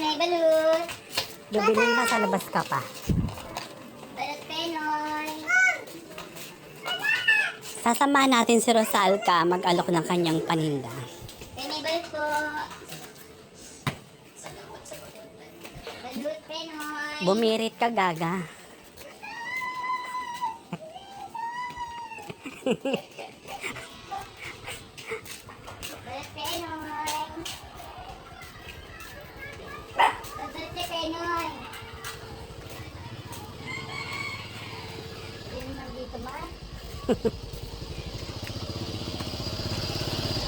Penay balut. Bibili na sa labas ka pa. Balut Penoy. Sasamahan natin si Rosalca mag-alok ng kanyang paninda. Penay balut po. Balut Penoy. Bumirit ka, Gaga. Balut Penoy. Balut Penoy. Hindi naman dito ba?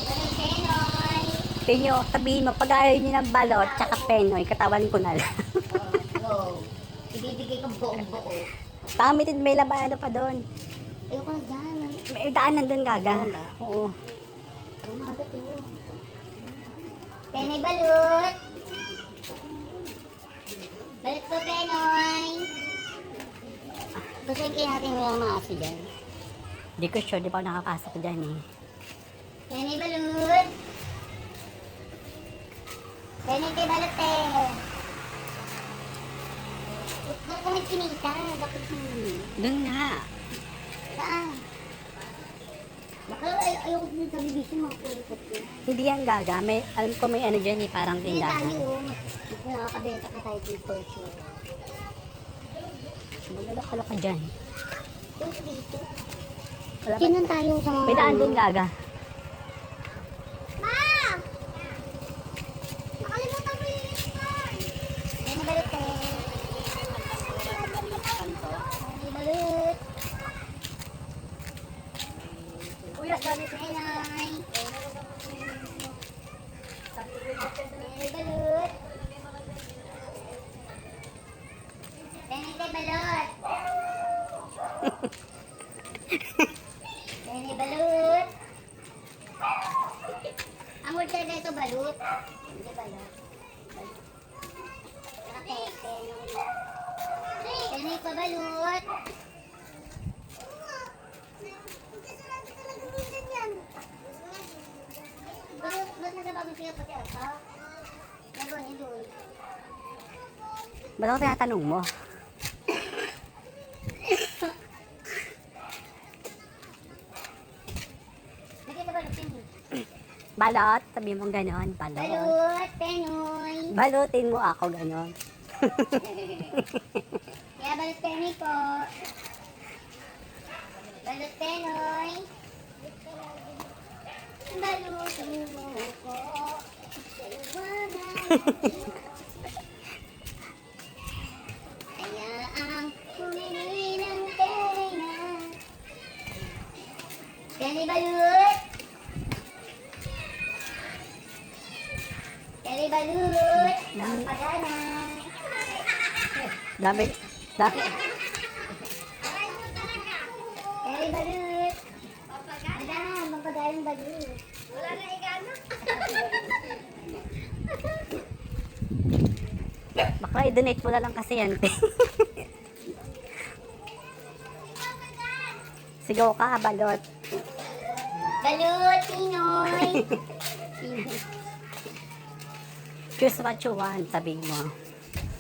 Balut Penoy. Pinyo, sabihin mo, pag ayaw niyo ng balot, tsaka penoy, katawan ko na lang. Go. Ibibigay ko buong buo. Pamitin, may labado pa doon. Ayoko na dyan. May daanan doon, Gaga. Oo. Umagat yun. Penay balut. Balut po, Penoy. Basahin kayo natin yung mga aso dyan. Di ko sure, di pa ako nakapasok dyan eh. Penay balut. Penay kay balut eh. Ba't kami pinita? Bakit Doon nga. saan? Baka ayoko din sa bibisi mga kulikot ko. Hindi yan, Gaga. May, alam ko may ano dyan eh, parang Hindi tayo tindahan. mas nakakabenta ka tayo dito. Mag-alok-alok ka dyan. Dito dito. Wala ba? Tinan tayo sa mga... May daan doon, Gaga. Ma! Nakalimutan ko yung uniform! Yan na balut eh. Yan na balut. Uy, balut Penay. Yan na balut. Penay kay balut. Penay balut. Ang word talaga ito balut. Hindi balut. Okay, penay pa balut. Ba't nagabagong siya pati ata? Nagawin yung doon. Ba't ako tinatanong mo? Nakita balut yun eh. Balot, sabi mo ganon, balot. Balut, Penoy. Balutin mo ako ganon. Kaya balut Penoy po. Balut Penoy. Balutin mo ko. Sa iwanan. Kaya ang humili ng pena. Penoy balut. Penoy balut. Ang pagana. Dami, dami. Penoy balut. Madam, magpagaling balut. Wala na igana. Baka i-donate mo na lang kasi yan, te. Sigaw ka, balot. Balut, Pinoy. Choose what you want, sabi mo.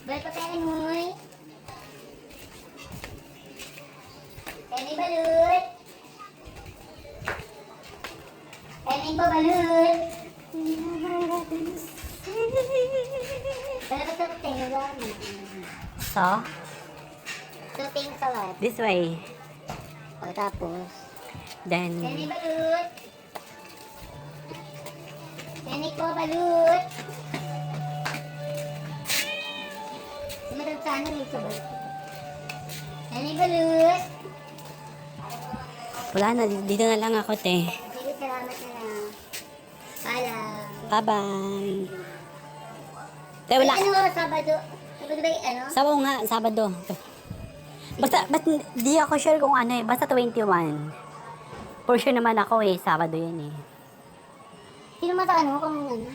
Balut pa Penoy. Penoy balut. Penoy pa balut. Balut pa Penoy. So, Tuting salat. this way. O tapos. Then, Penoy balut. Penoy po balut. Sumunod sana rin sa balut. Penoy balut. wala na, dito na lang ako, te. Sige, salamat na lang. Paalam. Bye-bye. Te, wala. Ay, ano oras, Sabado? Sabado ba yung ano? Sabado nga, Sabado. Basta, di ako sure kung ano eh. Basta 21. For sure naman ako eh, Sabado yan eh. Sino mata ano kung ano?